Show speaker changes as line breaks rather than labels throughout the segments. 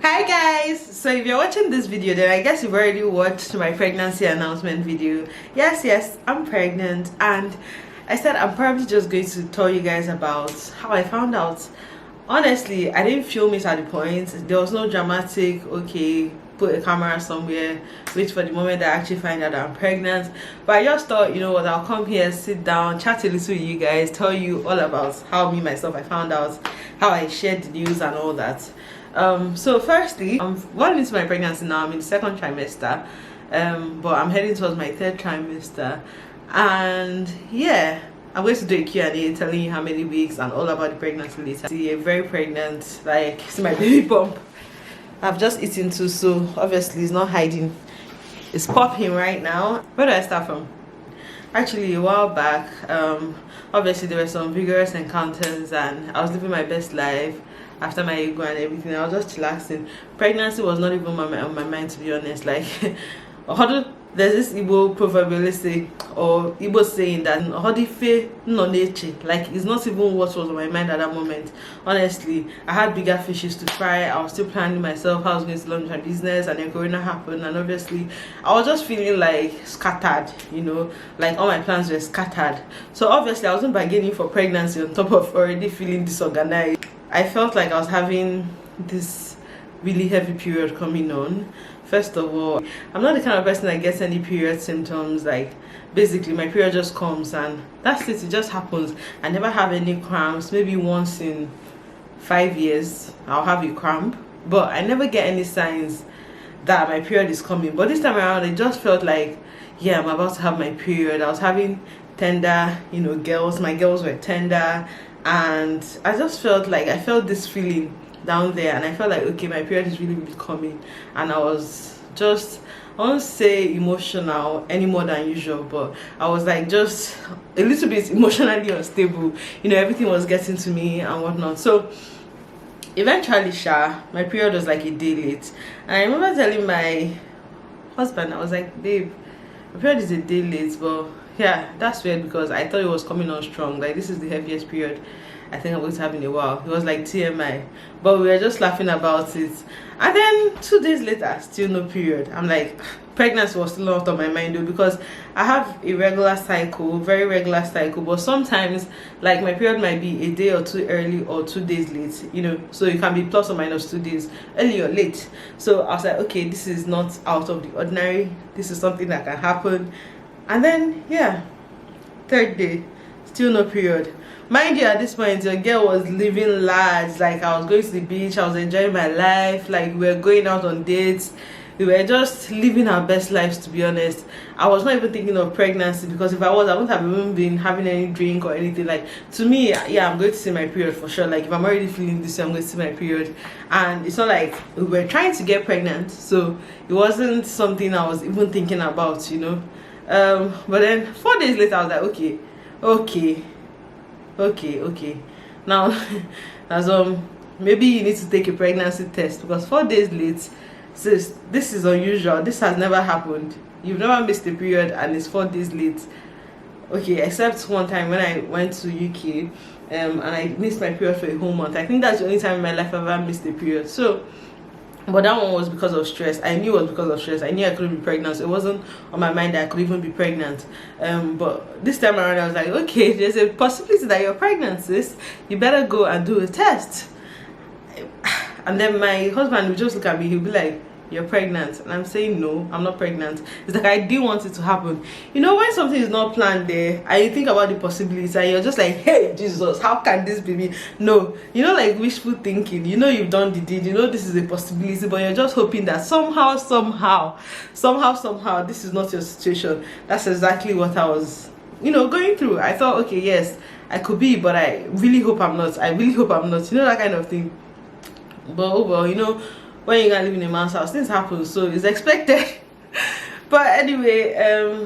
Hi guys, so if you're watching this video, then I guess you've already watched my pregnancy announcement video. Yes, I'm pregnant, and I said I'm probably just going to tell you guys about how I found out. Honestly, I didn't film it at the point. There was no dramatic, okay, put a camera somewhere, wait for the moment that I actually find out that I'm pregnant. But I just thought, you know what, I'll come here, sit down, chat a little with you guys, tell you all about how I found out, how I shared the news and all that. So firstly, I'm well into my pregnancy now. I'm in the second trimester, but I'm heading towards my third trimester, and yeah, I'm going to do a Q&A telling you how many weeks and all about the pregnancy later. See, I'm very pregnant, like, see my baby bump. I've just eaten too, so obviously it's not hiding, it's popping right now. Where do I start from? Actually, a while back, obviously there were some vigorous encounters and I was living my best life after my ego and everything. I was just relaxing. Pregnancy was not even on my mind, to be honest. Like, there's this Igbo proverbialistic or Igbo saying that like, it's not even what was on my mind at that moment. Honestly, I had bigger fishes to fry. I was still planning myself how I was going to launch my business, and then Corona happened, and obviously I was just feeling like scattered, you know, like all my plans were scattered. So obviously I wasn't bargaining for pregnancy on top of already feeling disorganized. I felt like I was having this really heavy period coming on. First of all, I'm not the kind of person that gets any period symptoms. Like, basically my period just comes and that's it just happens. I never have any cramps. Maybe once in 5 years I'll have a cramp, but I never get any signs that my period is coming. But this time around it just felt like, yeah, I'm about to have my period. I was having tender, you know, girls. My girls were tender, and I just felt like I felt this feeling down there, and I felt like, okay, my period is really coming. And I was just, I won't say emotional any more than usual, but I was like just a little bit emotionally unstable, you know, everything was getting to me and whatnot. So eventually my period was like a day late, and I remember telling my husband, I was like, babe, my period is a day late. But yeah, that's weird because I thought it was coming on strong. Like, this is the heaviest period I think I'm going to have in a while. It was like TMI, but we were just laughing about it. And then 2 days later, still no period. I'm like, pregnancy was still out of my mind though, because I have a regular cycle, very regular cycle, but sometimes like my period might be a day or two early or 2 days late, you know, so it can be plus or minus 2 days early or late. So I was like, okay, this is not out of the ordinary, this is something that can happen. And then yeah, third day, still no period. Mind you, at this point your girl was living large. Like, I was going to the beach, I was enjoying my life, like we were going out on dates, we were just living our best lives, to be honest. I was not even thinking of pregnancy, because if I was, I wouldn't have even been having any drink or anything. Like, to me, yeah, I'm going to see my period for sure. Like, if I'm already feeling this way, I'm going to see my period. And it's not like we were trying to get pregnant, so it wasn't something I was even thinking about, you know. But then 4 days later I was like, okay, now maybe you need to take a pregnancy test, because 4 days late, sis, this is unusual. This has never happened. You've never missed a period and it's 4 days late. Okay, except one time when I went to UK and I missed my period for a whole month. I think that's the only time in my life I've ever missed a period. So, but that one was because of stress. I knew it was because of stress. I knew I couldn't be pregnant, so it wasn't on my mind that I could even be pregnant. But this time around I was like, okay, there's a possibility that you're pregnant, sis. You better go and do a test. And then my husband would just look at me, he'll be like, you're pregnant. And I'm saying, no, I'm not pregnant. It's like I didn't want it to happen. You know, when something is not planned there and you think about the possibilities and you're just like, hey Jesus, how can this be me? No, you know, like wishful thinking. You know, you've done the deed, you know this is a possibility, but you're just hoping that somehow this is not your situation. That's exactly what I was, you know, going through. I thought, okay, yes, I could be, but I really hope I'm not. You know, that kind of thing. But oh well, you know, when you gotta live in a man's house, things happen, so it's expected. But anyway,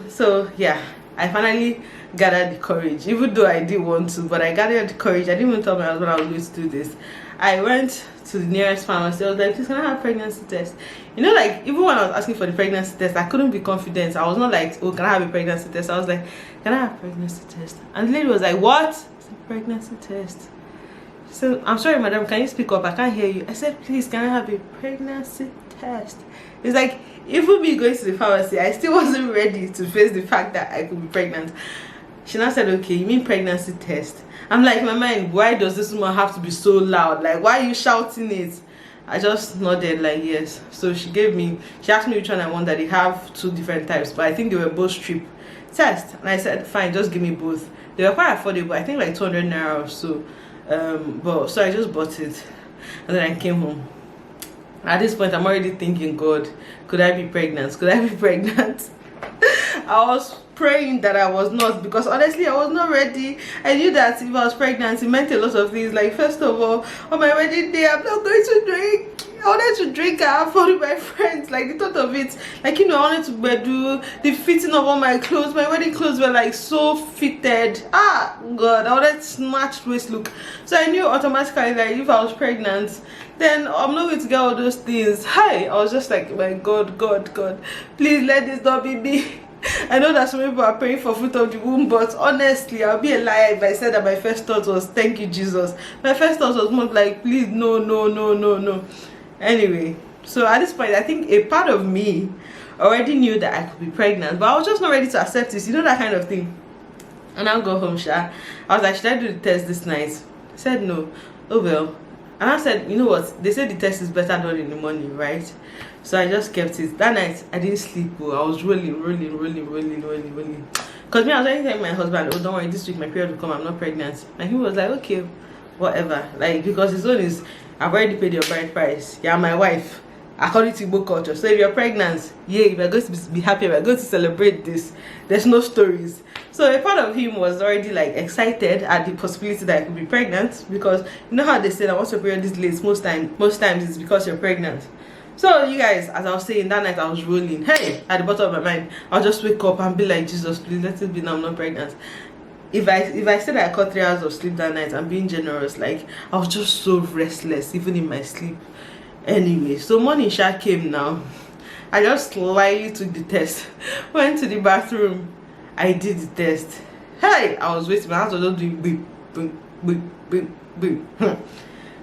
so yeah, I finally gathered the courage, even though I didn't want to, but I gathered the courage. I didn't even tell my husband I was going to do this. I went to the nearest pharmacy. I was like, please, can I have a pregnancy test? You know, like, even when I was asking for the pregnancy test, I couldn't be confident. I was not like, oh, can I have a pregnancy test? I was like, can I have a pregnancy test? And the lady was like, what? I said, pregnancy test. So I'm sorry, madam, can you speak up? I can't hear you. I said, please, can I have a pregnancy test? It's like, even me going to the pharmacy, I still wasn't ready to face the fact that I could be pregnant. She now said, okay, you mean pregnancy test? I'm like, in my mind, why does this woman have to be so loud? Like, why are you shouting it? I just nodded like yes. So she asked me which one I want. That they have 2 different types, but I think they were both strip test. And I said, fine, just give me both. They were quite affordable, I think like 200 naira or so. But so I just bought it, and then I came home. At this point, I'm already thinking, God, could I be pregnant? Could I be pregnant? I was praying that I was not, because honestly I was not ready. I knew that if I was pregnant, it meant a lot of things. Like, first of all, on my wedding day, I'm not going to drink. I wanted to drink and have fun with my friends. Like, the thought of it, like, you know, I wanted to do the fitting of all my clothes. My wedding clothes were like so fitted. Ah, God, I wanted snatched waist look. So I knew automatically that if I was pregnant, then I'm not going to get all those things. Hi, I was just like, my God, God, God, please let this not be me. I know that some people are praying for fruit of the womb, but honestly, I'll be a liar if I said that my first thought was, thank you, Jesus. My first thought was more like, please, no, no, no, no, no. Anyway, so at this point, I think a part of me already knew that I could be pregnant, but I was just not ready to accept this, you know, that kind of thing. And I'll go home, Sha. I was like, should I do the test this night? I said no. Oh well. And I said, you know what, they said the test is better done in the morning, right? So I just kept it. That night I didn't sleep. I was rolling. Because me, I was already telling my husband, oh, don't worry, this week my period will come, I'm not pregnant. And he was like, okay, whatever. Like, because his own is, I've already paid your bride price. You're my wife, according to Igbo culture. So if you're pregnant, yeah, we're going to be happy, we're going to celebrate this. There's no stories. So a part of him was already like excited at the possibility that I could be pregnant, because you know how they say that once your period is late, most times it's because you're pregnant. So you guys, as I was saying, that night I was rolling. Hey, at the bottom of my mind, I'll just wake up and be like, Jesus, please let it be now, I'm not pregnant. If I said I caught 3 hours of sleep that night, I'm being generous. Like, I was just so restless, even in my sleep. Anyway, so morning Sha came now. I just slyly took the test, went to the bathroom, I did the test. Hey, I was waiting, my hands were just doing beep, beep, beep, beep, beep.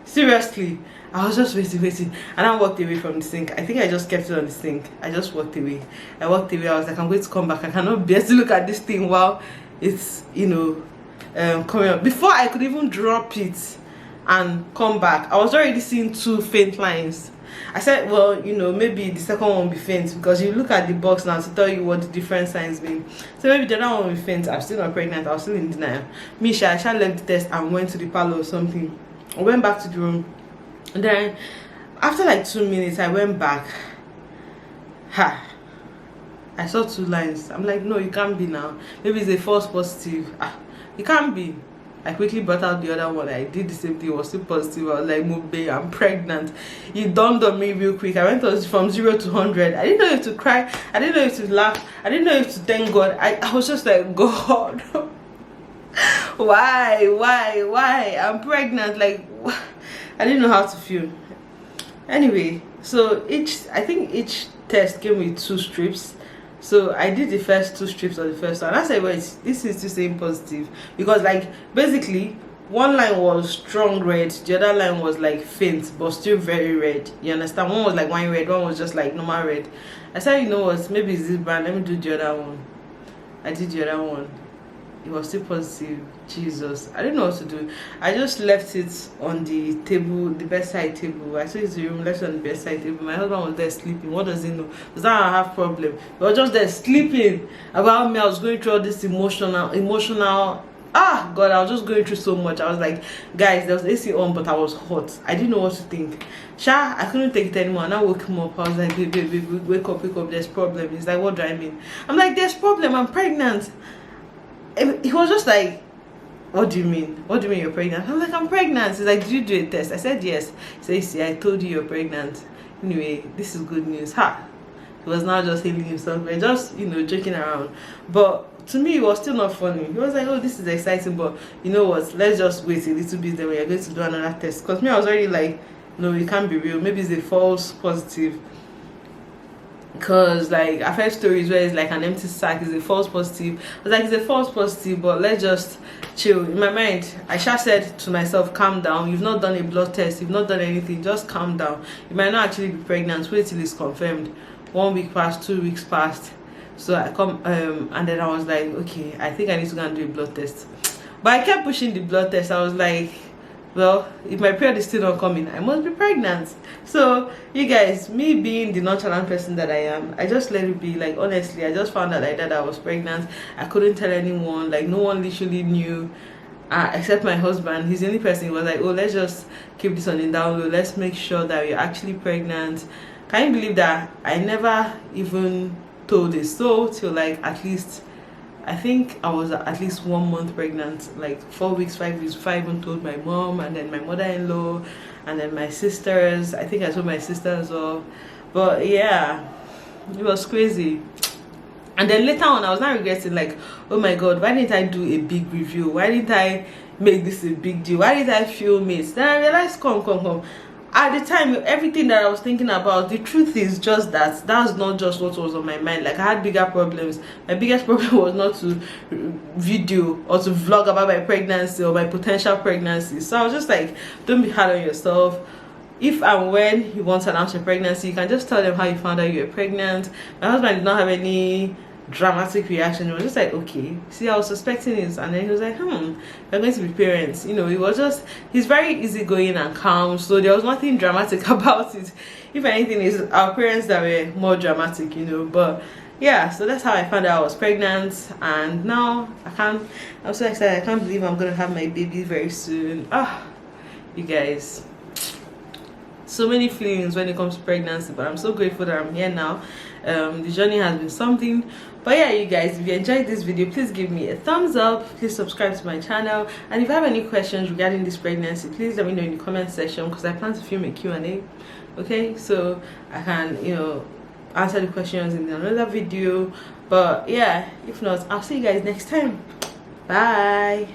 Seriously, I was just waiting, and I walked away from the sink. I think I just kept it on the sink. I just walked away. I was like, I'm going to come back. I cannot bear to look at this thing while it's, you know, coming up. Before I could even drop it and come back, I was already seeing 2 faint lines. I said, well, you know, maybe the second one will be faint, because you look at the box now to tell you what the different signs mean. So maybe the other one will be faint. I'm still not pregnant. I was still in denial. Misha, I left the test and went to the parlor or something. I went back to the room. And then after like 2 minutes, I went back. I saw 2 lines. I'm like, no, you can't be now. Maybe it's a false positive. It can't be. I quickly brought out the other one. I did the same thing. It was still positive. I was like, Mobe, I'm pregnant. It dawned on me real quick. I went from 0 to 100. I didn't know if to cry. I didn't know if to laugh. I didn't know if to thank God. I was just like, God, why? I'm pregnant. Like, I didn't know how to feel. Anyway, so I think each test came with 2 strips. So I did the first 2 strips of the first one. I said, wait, this is still saying positive, because like basically one line was strong red, the other line was like faint but still very red. You understand? One was like wine red, one was just like normal red. I said, you know what, maybe it's this brand, let me do the other one. I did the other one. It was still positive. Jesus, I didn't know what to do. I just left it on the table, the bedside table. I took it to the room, left it on the bedside table. My husband was there sleeping. What does he know? Does that I have problem? He was just there sleeping about me. I was going through all this emotional. God, I was just going through so much. I was like, guys, there was AC on, but I was hot. I didn't know what to think. I couldn't take it anymore. And I woke him up. I was like, baby, wake up, there's problem. He's like, what do I mean? I'm like, there's problem, I'm pregnant. He was just like, what do you mean? What do you mean you're pregnant? I'm like, I'm pregnant. He's like, did you do a test? I said yes. He said, see, I told you you're pregnant. Anyway, this is good news. He was now just hailing himself. We're just, you know, joking around. But to me, it was still not funny. He was like, oh, this is exciting, but you know what? Let's just wait a little bit, then we're going to do another test. Because me, I was already like, no, it can't be real. Maybe it's a false positive. because like I've heard stories where it's like an empty sac is a false positive. I was like, it's a false positive, but let's just chill. In my mind, I just said to myself, calm down. You've not done a blood test, you've not done anything, just calm down. You might not actually be pregnant. Wait till it's confirmed. 1 week passed, 2 weeks passed. So I come and then I was like, okay, I think I need to go and do a blood test. But I kept pushing the blood test. I was like, well, if my period is still not coming, I must be pregnant. So you guys, me being the nonchalant person that I am, I just let it be. Like, honestly, I just found out like that I was pregnant. I couldn't tell anyone. Like, no one literally knew, except my husband. He's the only person who was like, oh, let's just keep this on the down low. Let's make sure that you're actually pregnant. Can you believe that I never even told this? So till like at least, I think I was at least 1 month pregnant, like 4 weeks, 5 weeks before I even told my mom, and then my mother-in-law, and then my sisters. I think I told my sister as well. But yeah, it was crazy. And then later on, I was not regretting, like, oh my god, why didn't I do a big review? Why didn't I make this a big deal? Why didn't I film it? Then I realized, come. At the time, everything that I was thinking about, the truth is just that that's not just what was on my mind. Like, I had bigger problems. My biggest problem was not to video or to vlog about my pregnancy or my potential pregnancy. So I was just like, don't be hard on yourself. If and when you want to announce your pregnancy, you can just tell them how you found out you were pregnant. My husband did not have any dramatic reaction. He was just like, okay, see, I was suspecting this, and then he was like, we're going to be parents. You know, it was just, he's very easygoing and calm, so there was nothing dramatic about it. If anything, is our parents that were more dramatic, you know. But yeah, so that's how I found out I was pregnant, and now I'm so excited. I can't believe I'm gonna have my baby very soon. You guys, so many feelings when it comes to pregnancy, but I'm so grateful that I'm here now. The journey has been something. But yeah, you guys, if you enjoyed this video, please give me a thumbs up, please subscribe to my channel, and if you have any questions regarding this pregnancy, please let me know in the comment section, because I plan to film a Q&A, okay, so I can, you know, answer the questions in another video. But yeah, if not, I'll see you guys next time. Bye.